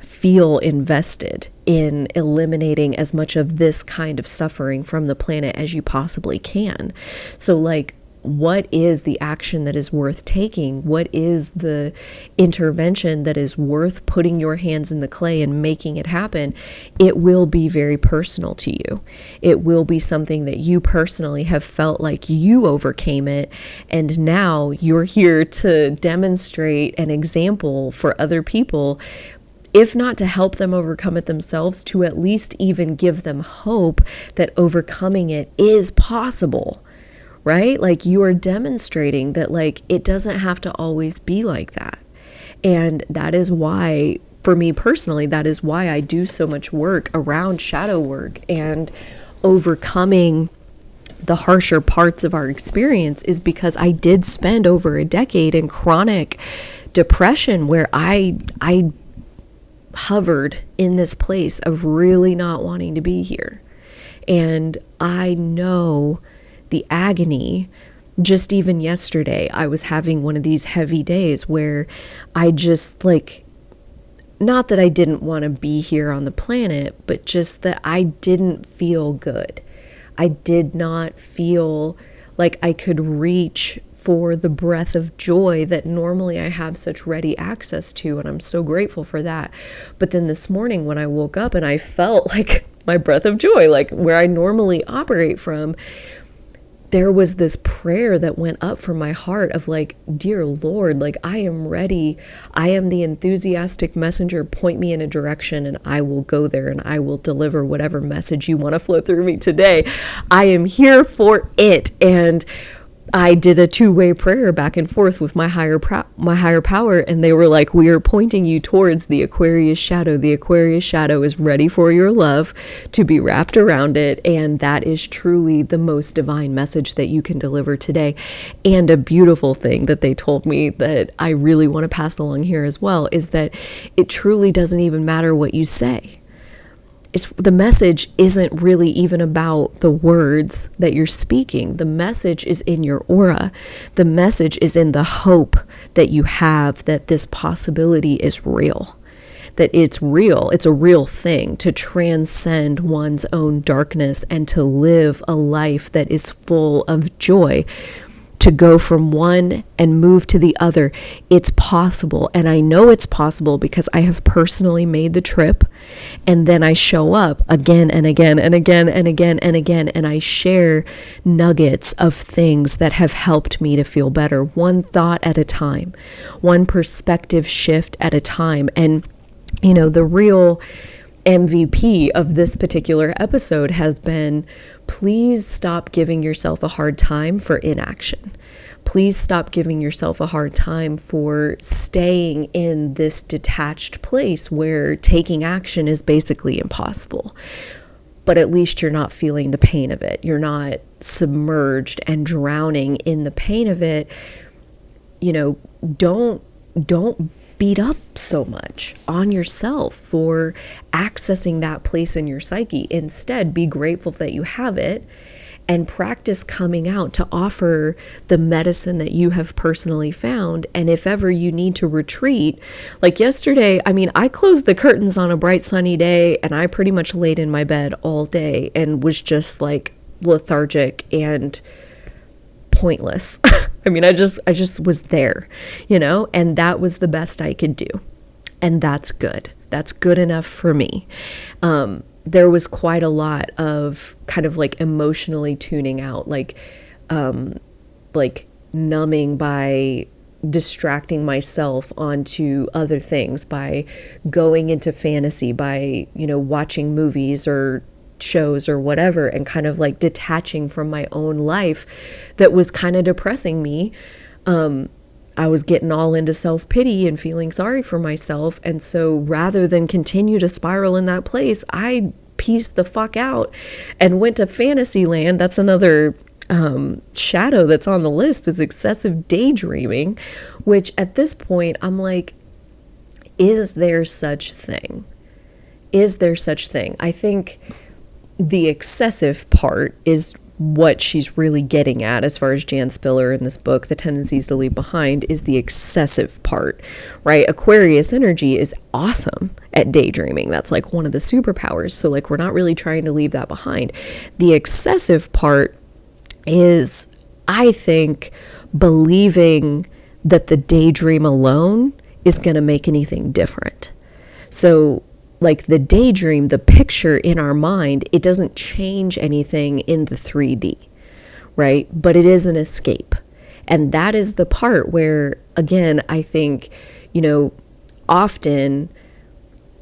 feel invested in eliminating as much of this kind of suffering from the planet as you possibly can. So like, what is the action that is worth taking? What is the intervention that is worth putting your hands in the clay and making it happen? It will be very personal to you. It will be something that you personally have felt like you overcame it. And now you're here to demonstrate an example for other people, if not to help them overcome it themselves, to at least even give them hope that overcoming it is possible. Right? Like you are demonstrating that like it doesn't have to always be like that. And that is why, for me personally, that is why I do so much work around shadow work and overcoming the harsher parts of our experience, is because I did spend over a decade in chronic depression where I hovered in this place of really not wanting to be here. And I know the agony just even yesterday, I was having one of these heavy days where I just like, not that I didn't want to be here on the planet, but just that I didn't feel good. I did not feel like I could reach for the breath of joy that normally I have such ready access to, and I'm so grateful for that. But then this morning when I woke up and I felt like my breath of joy, like where I normally operate from, there was this prayer that went up from my heart of like, dear Lord, like I am ready. I am the enthusiastic messenger. Point me in a direction and I will go there and I will deliver whatever message you want to flow through me today. I am here for it. And I did a two-way prayer back and forth with my higher power, and they were like, we are pointing you towards the Aquarius shadow. The Aquarius shadow is ready for your love to be wrapped around it, and that is truly the most divine message that you can deliver today. And a beautiful thing that they told me that I really want to pass along here as well is that it truly doesn't even matter what you say. The message isn't really even about the words that you're speaking. The message is in your aura. The message is in the hope that you have that this possibility is real, that it's real. It's a real thing to transcend one's own darkness and to live a life that is full of joy. To go from one and move to the other. It's possible. And I know it's possible because I have personally made the trip. And then I show up again and again and again and again and again. And I share nuggets of things that have helped me to feel better. One thought at a time. One perspective shift at a time. And, you know, the real MVP of this particular episode has been, please stop giving yourself a hard time for inaction. Please stop giving yourself a hard time for staying in this detached place where taking action is basically impossible. But at least you're not feeling the pain of it. You're not submerged and drowning in the pain of it. You know, don't beat up so much on yourself for accessing that place in your psyche. Instead, be grateful that you have it and practice coming out to offer the medicine that you have personally found. And if ever you need to retreat, like yesterday, I mean, I closed the curtains on a bright sunny day and I pretty much laid in my bed all day and was just like lethargic and pointless. I mean, I just was there, you know, and that was the best I could do. And that's good. That's good enough for me. There was quite a lot of kind of like emotionally tuning out, like numbing by distracting myself onto other things, by going into fantasy, by, you know, watching movies or shows or whatever, and kind of like detaching from my own life that was kind of depressing me. I was getting all into self-pity and feeling sorry for myself. And so rather than continue to spiral in that place, I pieced the fuck out and went to fantasy land. That's another shadow that's on the list, is excessive daydreaming, which at this point I'm like, is there such thing? Is there such thing? I think the excessive part is what she's really getting at as far as Jan Spiller in this book, The Tendencies to Leave Behind, is the excessive part, right? Aquarius energy is awesome at daydreaming. That's like one of the superpowers. So like, we're not really trying to leave that behind. The excessive part is, I think, believing that the daydream alone is going to make anything different. So like the daydream, the picture in our mind, it doesn't change anything in the 3D, right? But it is an escape. And that is the part where, again, I think, you know, often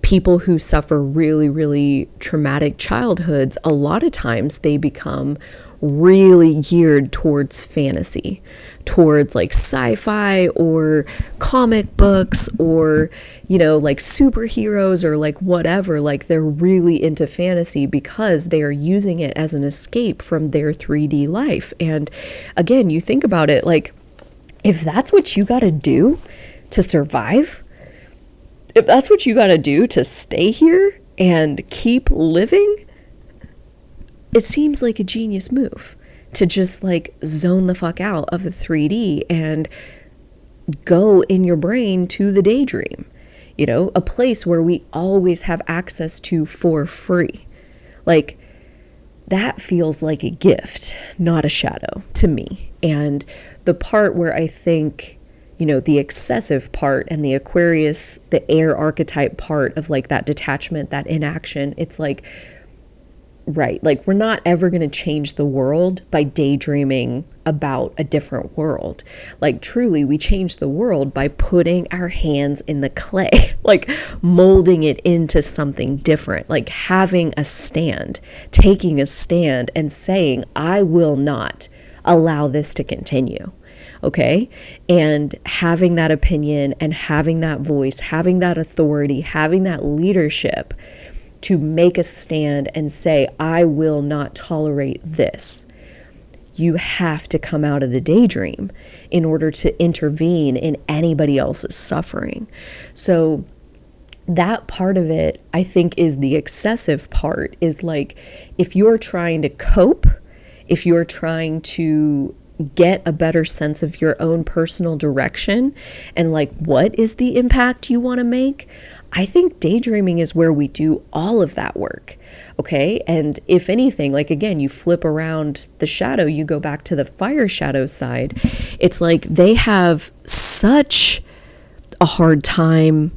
people who suffer really, really traumatic childhoods, a lot of times they become really geared towards fantasy, towards like sci-fi or comic books or, you know, like superheroes or like whatever. Like they're really into fantasy because they are using it as an escape from their 3D life. And again, you think about it, like if that's what you got to do to survive, if that's what you got to do to stay here and keep living, it seems like a genius move to just like zone the fuck out of the 3D and go in your brain to the daydream, you know, a place where we always have access to for free. Like, that feels like a gift, not a shadow to me. And the part where I think, you know, the excessive part and the Aquarius, the air archetype part of like that detachment, that inaction, it's like, right, like we're not ever going to change the world by daydreaming about a different world. Like, truly, we change the world by putting our hands in the clay, like molding it into something different, like having a stand, taking a stand and saying, I will not allow this to continue. Okay. And having that opinion and having that voice, having that authority, having that leadership to make a stand and say, I will not tolerate this. You have to come out of the daydream in order to intervene in anybody else's suffering. So that part of it, I think, is the excessive part, is like, if you're trying to cope, if you're trying to get a better sense of your own personal direction and like what is the impact you want to make, I think daydreaming is where we do all of that work. Okay. And if anything, like, again, you flip around the shadow, you go back to the fire shadow side. It's like they have such a hard time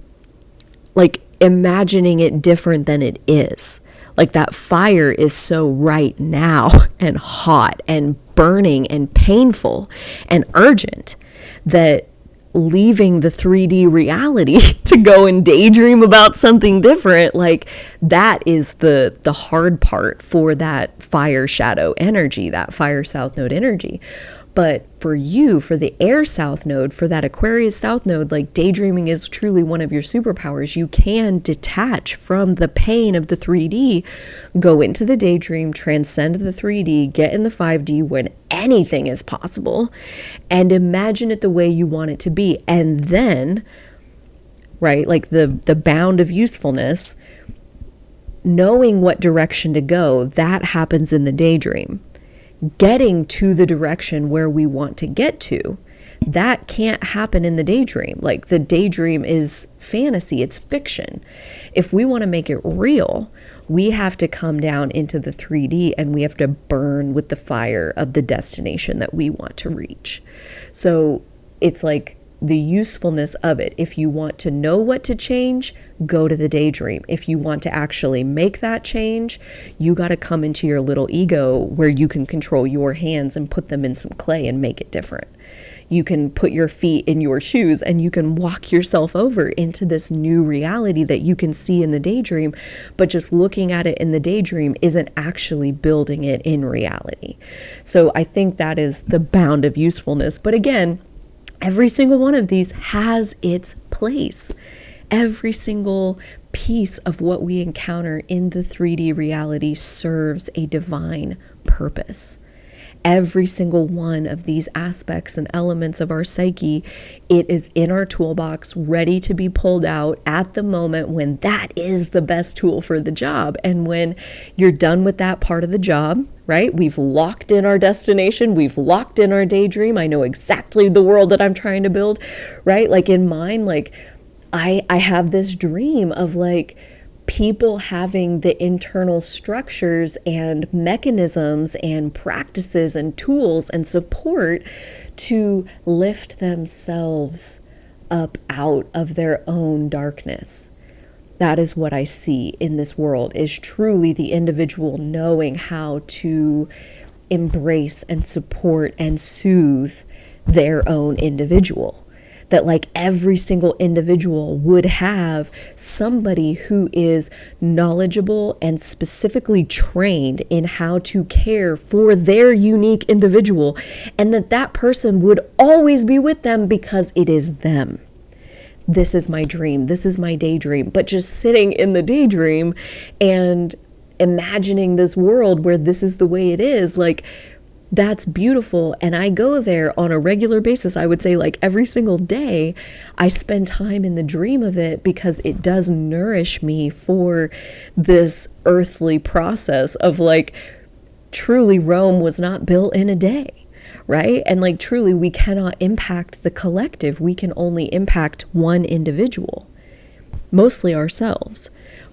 like imagining it different than it is. Like, that fire is so right now and hot and burning and painful and urgent that leaving the 3D reality to go and daydream about something different, like, that is the hard part for that fire shadow energy, that fire South Node energy. But for you, for the air South Node, for that Aquarius South Node, like, daydreaming is truly one of your superpowers. You can detach from the pain of the 3D, go into the daydream, transcend the 3D, get in the 5D when anything is possible, and imagine it the way you want it to be. And then, right, like the bound of usefulness, knowing what direction to go, that happens in the daydream. Getting to the direction where we want to get to, that can't happen in the daydream. Like, the daydream is fantasy, it's fiction. If we want to make it real, we have to come down into the 3D and we have to burn with the fire of the destination that we want to reach. So it's like the usefulness of it. If you want to know what to change, go to the daydream. If you want to actually make that change, you got to come into your little ego where you can control your hands and put them in some clay and make it different. You can put your feet in your shoes and you can walk yourself over into this new reality that you can see in the daydream, but just looking at it in the daydream isn't actually building it in reality. So I think that is the bound of usefulness. But again, every single one of these has its place. Every single piece of what we encounter in the 3D reality serves a divine purpose. Every single one of these aspects and elements of our psyche, it is in our toolbox, ready to be pulled out at the moment when that is the best tool for the job. And when you're done with that part of the job, right? We've locked in our destination. We've locked in our daydream. I know exactly the world that I'm trying to build, right? Like, in mine, like, I have this dream of like people having the internal structures and mechanisms and practices and tools and support to lift themselves up out of their own darkness. That is what I see in this world, is truly the individual knowing how to embrace and support and soothe their own individual. That like every single individual would have somebody who is knowledgeable and specifically trained in how to care for their unique individual, and that person would always be with them because it is them. This is my dream. This is my daydream. But just sitting in the daydream and imagining this world where this is the way it is, like, that's beautiful. And I go there on a regular basis. I would say like every single day I spend time in the dream of it because it does nourish me for this earthly process of like truly Rome was not built in a day, right? And like truly we cannot impact the collective. We can only impact one individual, mostly ourselves,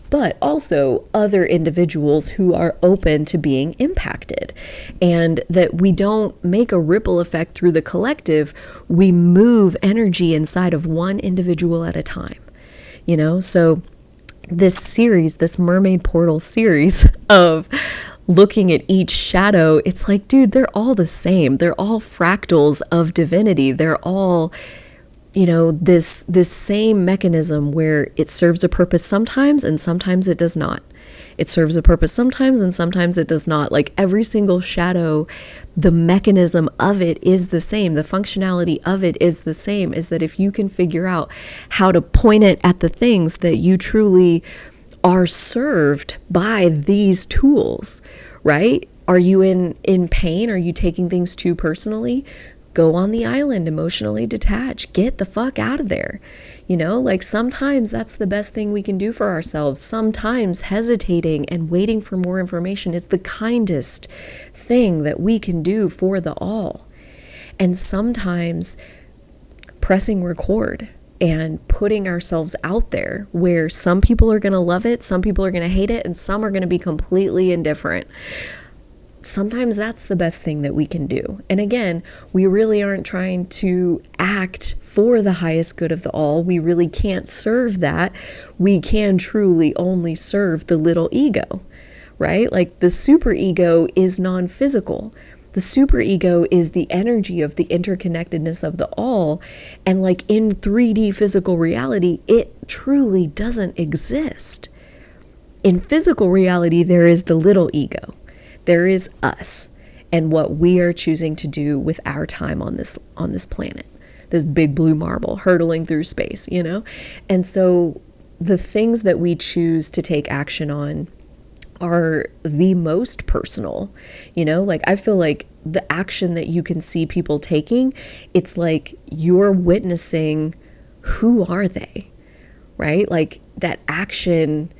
but also other individuals who are open to being impacted. And that we don't make a ripple effect through the collective. We move energy inside of one individual at a time, you know? So this series, this Mermaid Portal series of looking at each shadow, it's like, dude, they're all the same. They're all fractals of divinity. They're all, you know, this same mechanism where it serves a purpose sometimes and sometimes it does not. It serves a purpose sometimes and sometimes it does not. Like every single shadow, the mechanism of it is the same. The functionality of it is the same, is that if you can figure out how to point it at the things that you truly are served by these tools, right? Are you in pain? Are you taking things too personally? Go on the island, emotionally detach, get the fuck out of there. You know, like sometimes that's the best thing we can do for ourselves. Sometimes hesitating and waiting for more information is the kindest thing that we can do for the all. And sometimes pressing record and putting ourselves out there where some people are going to love it, some people are going to hate it, and some are going to be completely indifferent. Sometimes that's the best thing that we can do. And again, we really aren't trying to act for the highest good of the all. We really can't serve that. We can truly only serve the little ego, right? Like the superego is non-physical. The superego is the energy of the interconnectedness of the all. And like in 3D physical reality, it truly doesn't exist. In physical reality, there is the little ego. There is us and what we are choosing to do with our time on this planet, this big blue marble hurtling through space, you know? And so the things that we choose to take action on are the most personal, you know? Like I feel like the action that you can see people taking, it's like you're witnessing who are they, right? Like that action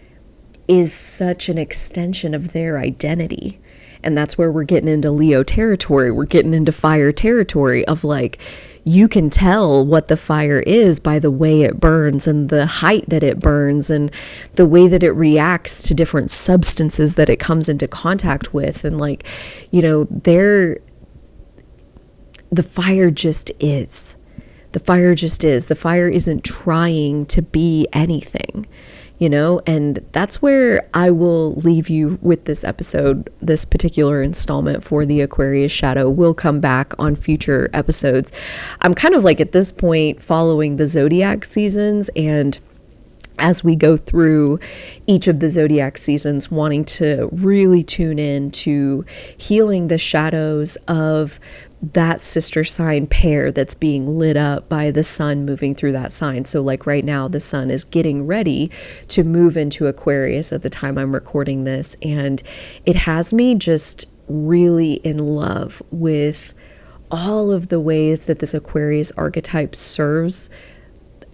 is such an extension of their identity. And that's where we're getting into Leo territory. We're getting into fire territory of like, you can tell what the fire is by the way it burns and the height that it burns and the way that it reacts to different substances that it comes into contact with. And like, you know, the fire just is. The fire just is. The fire isn't trying to be anything. You know, and that's where I will leave you with this episode. This particular installment for the Aquarius shadow will come back on future episodes. I'm kind of like at this point following the zodiac seasons, and as we go through each of the zodiac seasons, wanting to really tune in to healing the shadows of that sister sign pair that's being lit up by the sun moving through that sign. So like right now, the sun is getting ready to move into Aquarius at the time I'm recording this. And it has me just really in love with all of the ways that this Aquarius archetype serves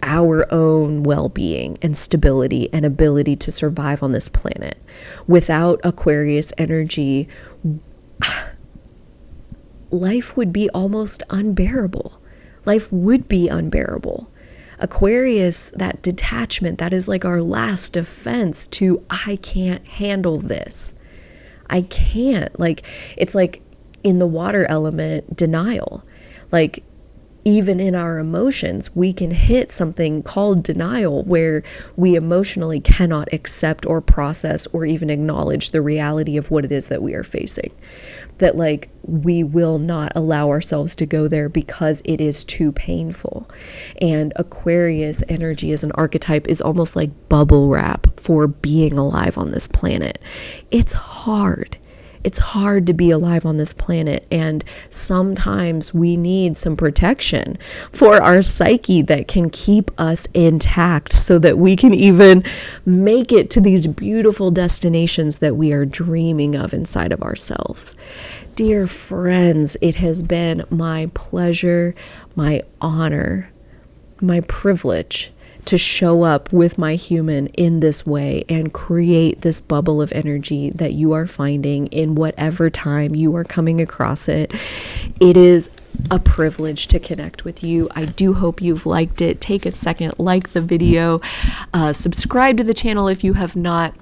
our own well-being and stability and ability to survive on this planet. Without Aquarius energy, life would be almost unbearable. Life would be unbearable. Aquarius, that detachment, that is like our last defense to, I can't handle this. I can't. Like, it's like in the water element, denial. Like, even in our emotions, we can hit something called denial where we emotionally cannot accept or process or even acknowledge the reality of what it is that we are facing. That like we will not allow ourselves to go there because it is too painful. And Aquarius energy as an archetype is almost like bubble wrap for being alive on this planet. It's hard. It's hard to be alive on this planet, and sometimes we need some protection for our psyche that can keep us intact so that we can even make it to these beautiful destinations that we are dreaming of inside of ourselves. Dear friends, it has been my pleasure, my honor, my privilege to show up with my human in this way and create this bubble of energy that you are finding in whatever time you are coming across it. It is a privilege to connect with you. I do hope you've liked it. Take a second, like the video, subscribe to the channel if you have not.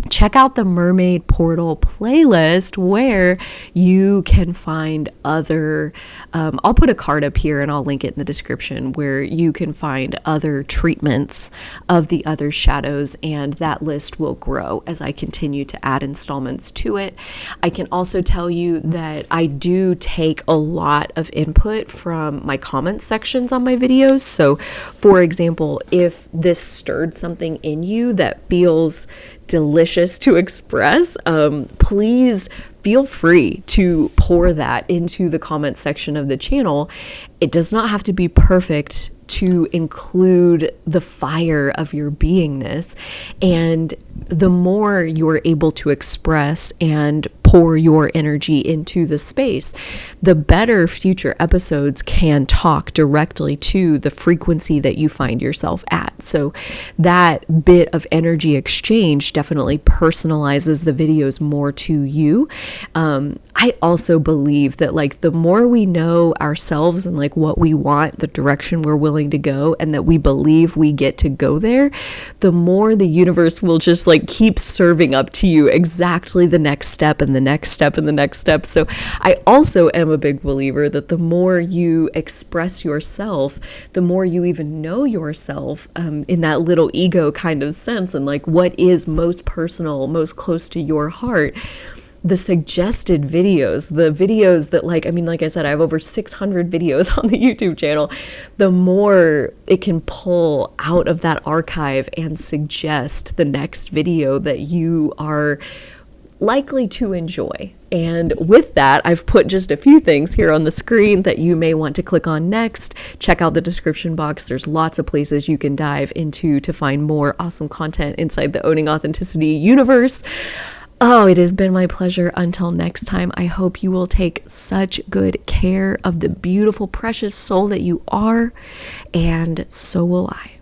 Check out the Mermaid Portal playlist where you can find other, I'll put a card up here and I'll link it in the description, where you can find other treatments of the other shadows, and that list will grow as I continue to add installments to it. I can also tell you that I do take a lot of input from my comment sections on my videos. So for example, if this stirred something in you that feels delicious to express, please feel free to pour that into the comment section of the channel. It does not have to be perfect to include the fire of your beingness. And the more you're able to express and pour your energy into the space, the better future episodes can talk directly to the frequency that you find yourself at. So that bit of energy exchange definitely personalizes the videos more to you. I also believe that like the more we know ourselves and like what we want, the direction we're willing to go, and that we believe we get to go there, the more the universe will just like keep serving up to you exactly the next step and the next step and the next step. So I also am a big believer that the more you express yourself, the more you even know yourself, in that little ego kind of sense, and like what is most personal, most close to your heart. The suggested videos, the videos that like I said, I have over 600 videos on the YouTube channel. The more it can pull out of that archive and suggest the next video that you are likely to enjoy. And with that, I've put just a few things here on the screen that you may want to click on next. Check out the description box. There's lots of places you can dive into to find more awesome content inside the Owning Authenticity universe. Oh, it has been my pleasure. Until next time, I hope you will take such good care of the beautiful, precious soul that you are, and so will I.